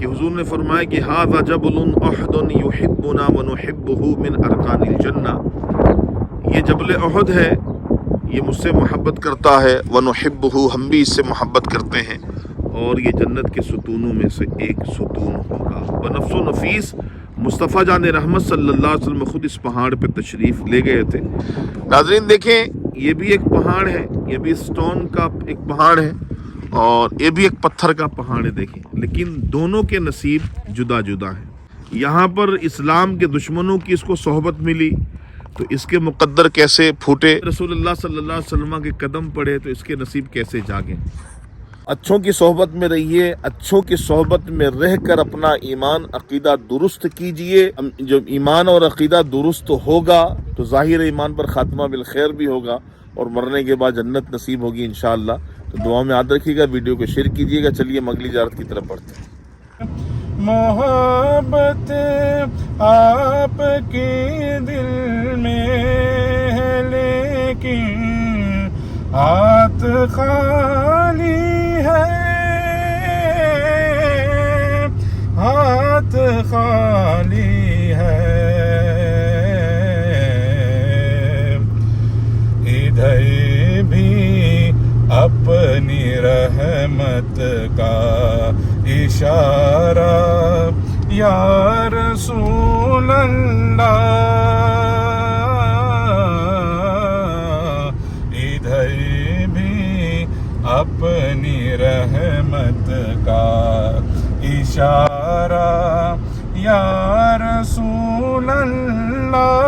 کہ حضور نے فرمایا کہ ھذا جبل احد یحبنا ونحبہ من ارکان الجنہ، یہ جبل احد ہے، یہ مجھ سے محبت کرتا ہے، ونحبہ، ہم بھی اس سے محبت کرتے ہیں، اور یہ جنت کے ستونوں میں سے ایک ستون ہوگا۔ بنفس و نفیس مصطفیٰ جان رحمت صلی اللہ علیہ وسلم خود اس پہاڑ پہ تشریف لے گئے تھے۔ ناظرین دیکھیں، یہ بھی ایک پہاڑ ہے، یہ بھی سٹون کا ایک پہاڑ ہے، اور یہ بھی ایک پتھر کا پہاڑ ہے، دیکھیں، لیکن دونوں کے نصیب جدا جدا ہیں۔ یہاں پر اسلام کے دشمنوں کی اس کو صحبت ملی تو اس کے مقدر کیسے پھوٹے، رسول اللہ صلی اللہ علیہ وسلم کے قدم پڑے تو اس کے نصیب کیسے جاگیں۔ اچھوں کی صحبت میں رہیے، اچھوں کی صحبت میں رہ کر اپنا ایمان عقیدہ درست کیجئے۔ جب ایمان اور عقیدہ درست ہوگا تو ظاہر ایمان پر خاتمہ بالخیر بھی ہوگا، اور مرنے کے بعد جنت نصیب ہوگی انشاءاللہ۔ تو دعا میں یاد رکھیے گا، ویڈیو کو شیئر کیجئے گا۔ چلیے اگلی زیارت کی طرف بڑھتے ہیں۔ محبت آپ کے دل میں ہے لیکن ہاتھ خالی ہے، ہاتھ خالی ہے، ادھر بھی اپنی رحمت کا اشارہ یا رسول اللہ، ادھر بھی اپنی رحمت کا اشارہ یا رسول اللہ۔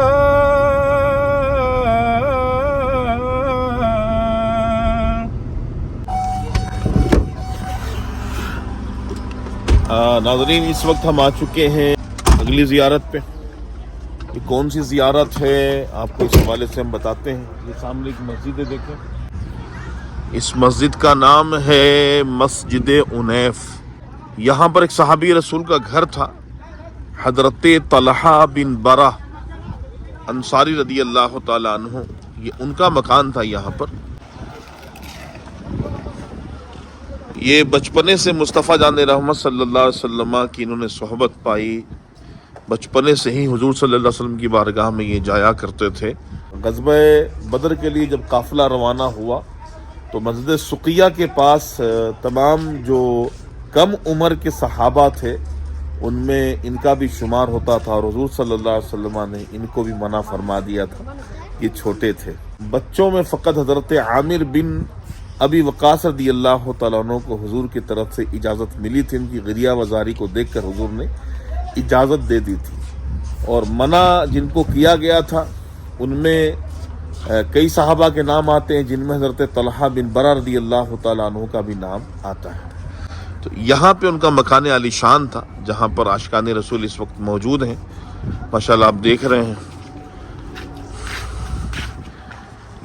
ناظرین اس وقت ہم آ چکے ہیں اگلی زیارت پہ۔ یہ کون سی زیارت ہے آپ کو اس حوالے سے ہم بتاتے ہیں۔ یہ سامنے ایک مسجد ہے، دیکھیں، اس مسجد کا نام ہے مسجد انیف۔ یہاں پر ایک صحابی رسول کا گھر تھا، حضرت طلحہ بن برہ انصاری رضی اللہ تعالیٰ عنہ، یہ ان کا مکان تھا یہاں پر۔ یہ بچپنے سے مصطفیٰ جان رحمت صلی اللہ علیہ وسلم کی انہوں نے صحبت پائی، بچپنے سے ہی حضور صلی اللہ علیہ وسلم کی بارگاہ میں یہ جایا کرتے تھے۔ غزوہ بدر کے لیے جب قافلہ روانہ ہوا تو مسجد سقیہ کے پاس تمام جو کم عمر کے صحابہ تھے ان میں ان کا بھی شمار ہوتا تھا، اور حضور صلی اللہ علیہ وسلم نے ان کو بھی منع فرما دیا تھا، یہ چھوٹے تھے۔ بچوں میں فقط حضرت عامر بن ابی وقاص رضی اللہ تعالیٰ عنہ کو حضور کی طرف سے اجازت ملی تھی، ان کی غریہ وزاری کو دیکھ کر حضور نے اجازت دے دی تھی، اور منع جن کو کیا گیا تھا ان میں کئی صحابہ کے نام آتے ہیں، جن میں حضرت طلحہ بن برہ رضی اللہ تعالیٰ عنہ کا بھی نام آتا ہے۔ تو یہاں پہ ان کا مکان عالی شان تھا، جہاں پر عاشقان رسول اس وقت موجود ہیں، ماشاءاللہ آپ دیکھ رہے ہیں۔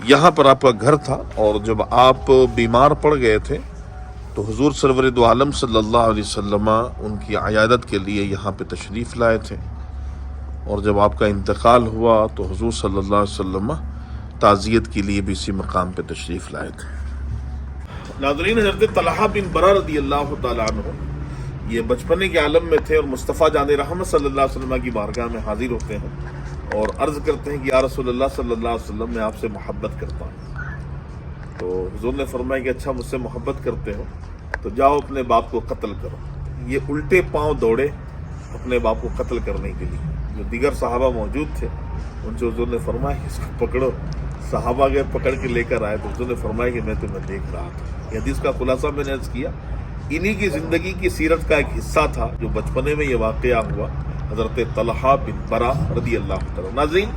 یہاں پر آپ کا گھر تھا، اور جب آپ بیمار پڑ گئے تھے تو حضور سرور دو عالم صلی اللہ علیہ وسلم ان کی عیادت کے لیے یہاں پہ تشریف لائے تھے، اور جب آپ کا انتقال ہوا تو حضور صلی اللہ علیہ وسلم تعزیت کے لیے بھی اسی مقام پہ تشریف لائے تھے۔ ناظرین، حضرت طلحہ بن برہ رضی اللہ تعالیٰ عنہ یہ بچپنے کے عالم میں تھے، اور مصطفیٰ جان رحمت صلی اللہ علیہ وسلم کی بارگاہ میں حاضر ہوتے ہیں اور عرض کرتے ہیں کہ یا رسول اللہ صلی اللہ علیہ وسلم میں آپ سے محبت کرتا ہوں۔ تو حضور نے فرمایا کہ اچھا، مجھ سے محبت کرتے ہو تو جاؤ اپنے باپ کو قتل کرو۔ یہ الٹے پاؤں دوڑے اپنے باپ کو قتل کرنے کے لیے۔ جو دیگر صحابہ موجود تھے ان سے حضور نے فرمایا کہ اس کو پکڑو۔ صحابہ گئے، پکڑ کے لے کر آئے تو حضور نے فرمایا کہ میں تمہیں دیکھ رہا تھا۔ یہ حدیث کا خلاصہ میں نے عرض کیا، انہی کی زندگی کی سیرت کا ایک حصہ تھا جو بچپنے میں یہ واقعہ ہوا، حضرت طلحہ بن برہ رضی اللہ تعالیٰ۔ ناظرین،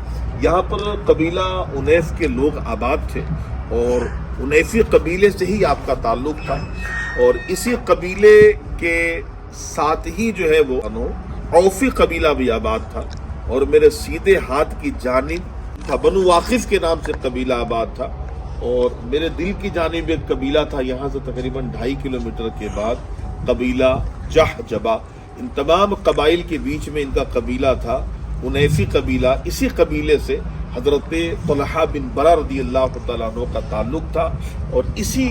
یہاں پر قبیلہ انیف کے لوگ آباد تھے، اور انیفی قبیلے سے ہی آپ کا تعلق تھا، اور اسی قبیلے کے ساتھ ہی جو ہے وہ اوفی قبیلہ بھی آباد تھا، اور میرے سیدھے ہاتھ کی جانب تھا بنو واقف کے نام سے قبیلہ آباد تھا، اور میرے دل کی جانب ایک قبیلہ تھا یہاں سے تقریباً 2.5 کلومیٹر کے بعد، قبیلہ جہجبہ۔ ان تمام قبائل کے بیچ میں ان کا قبیلہ تھا انیفی قبیلہ۔ اسی قبیلے سے حضرت طلحہ بن برہ رضی اللہ تعالیٰ عنہ کا تعلق تھا، اور اسی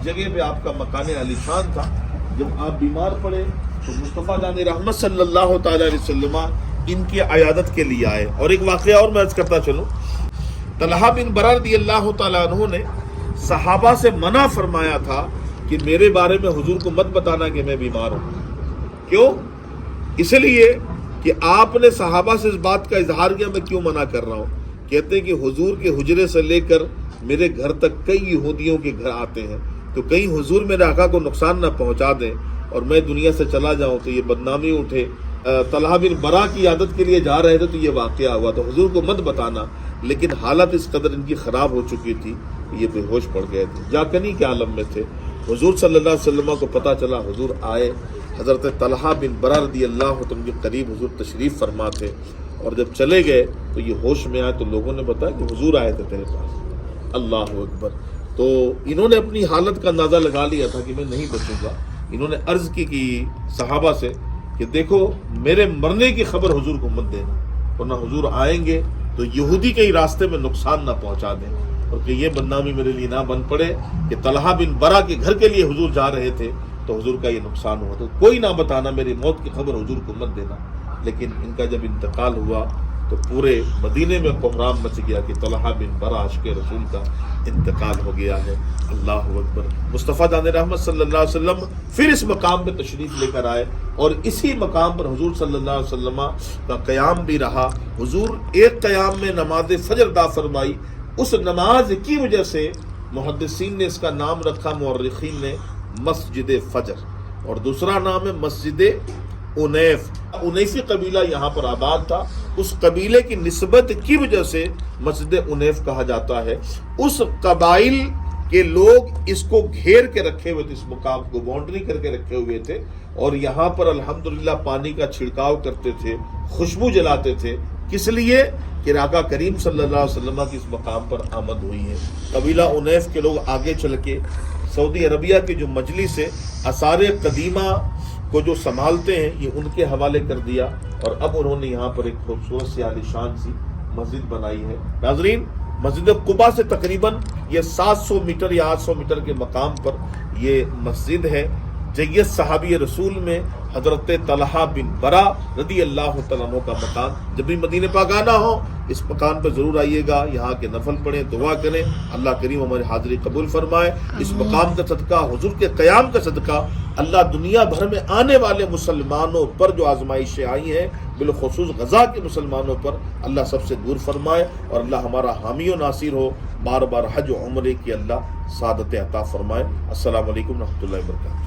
جگہ پہ آپ کا مکان عالی شان تھا۔ جب آپ بیمار پڑے تو مصطفیٰ جان رحمت صلی اللہ تعالی علیہ وسلم ان کی عیادت کے لیے آئے. اور ایک واقعہ اور میں عرض کرتا چلوں. طلحہ بن برا رضی اللہ تعالیٰ عنہ نے صحابہ سے منع فرمایا تھا کہ میرے بارے میں حضور کو مت بتانا کہ میں بیمار ہوں. کیوں؟ اس لیے کہ آپ نے صحابہ سے اس بات کا اظہار کیا میں کیوں منع کر رہا ہوں. کہتے ہیں کہ حضور کے حجرے سے لے کر میرے گھر تک کئی یہودیوں کے گھر آتے ہیں، تو کہیں حضور میرے آقا کو نقصان نہ پہنچا دیں اور میں دنیا سے چلا جاؤں تو یہ بدنامی اٹھے. طلحہ بن برا کی عادت کے لیے جا رہے تھے تو یہ واقعہ ہوا، تو حضور کو مت بتانا. لیکن حالت اس قدر ان کی خراب ہو چکی تھی کہ یہ بے ہوش پڑ گئے تھے، جاکنی کے عالم میں تھے. حضور صلی اللہ علیہ وسلم کو پتہ چلا، حضور آئے. حضرت طلحہ بن برا رضی اللہ عنہ کے قریب حضور تشریف فرما تھے، اور جب چلے گئے تو یہ ہوش میں آئے تو لوگوں نے بتایا کہ حضور آئے تھے تیرے پاس. اللہ اکبر. تو انہوں نے اپنی حالت کا اندازہ لگا لیا تھا کہ میں نہیں بچوں گا. انہوں نے عرض کی صحابہ سے کہ دیکھو میرے مرنے کی خبر حضور کو مت دینا، ورنہ حضور آئیں گے تو یہودی کے ہی راستے میں نقصان نہ پہنچا دیں، اور کہ یہ بدنامی میرے لیے نہ بن پڑے کہ طلحہ بن برا کے گھر کے لیے حضور جا رہے تھے تو حضور کا یہ نقصان ہوا. تو کوئی نہ بتانا، میری موت کی خبر حضور کو مت دینا. لیکن ان کا جب انتقال ہوا تو پورے مدینے میں کوہرام مچ گیا کہ طلحہ بن برا عاشق رسول کا انتقال ہو گیا ہے. اللہ اکبر. مصطفیٰ جان رحمت صلی اللہ علیہ وسلم پھر اس مقام پہ تشریف لے کر آئے، اور اسی مقام پر حضور صلی اللہ علیہ وسلم کا قیام بھی رہا. حضور ایک قیام میں نماز فجر ادا فرمائی. اس نماز کی وجہ سے محدثین نے اس کا نام رکھا، مورخین نے، مسجد فجر، اور دوسرا نام ہے مسجد انیف. انیفی قبیلہ یہاں پر آباد تھا، اس قبیلے کی نسبت کی وجہ سے مسجد انیف کہا جاتا ہے. اس قبائل کے لوگ اس کو گھیر کے رکھے ہوئے تھے، اس مقام کو باؤنڈری کر کے رکھے ہوئے تھے، اور یہاں پر الحمدللہ پانی کا چھڑکاؤ کرتے تھے، خوشبو جلاتے تھے. کس لیے؟ کہ آقا کریم صلی اللہ علیہ وسلم کی اس مقام پر آمد ہوئی ہے. قبیلہ انیف کے لوگ آگے چل کے سعودی عربیہ کی جو مجلس ہے آثار قدیمہ کو جو سنبھالتے ہیں، یہ ان کے حوالے کر دیا، اور اب انہوں نے یہاں پر ایک خوبصورت سی عالیشان سی مسجد بنائی ہے. ناظرین، مسجد قباء سے تقریباً یہ 700 میٹر یا 800 میٹر کے مقام پر یہ مسجد ہے. جیت صحابی رسول میں حضرت طلحہ بن برا رضی اللہ تعالیٰ عنہ کا مکان. جب بھی مدینہ پاک آنا ہو اس مکان پر ضرور آئیے گا، یہاں کے نفل پڑھیں، دعا کریں، اللہ کریم ہماری حاضری قبول فرمائے. اس مقام کا صدقہ، حضور کے قیام کا صدقہ، اللہ دنیا بھر میں آنے والے مسلمانوں پر جو آزمائشیں آئی ہیں، بالخصوص غزہ کے مسلمانوں پر، اللہ سب سے دور فرمائے، اور اللہ ہمارا حامی و ناصر ہو. بار بار حج و عمرے کی اللہ سعادت عطا فرمائے. السلام علیکم ورحمۃ اللہ وبرکاتہ.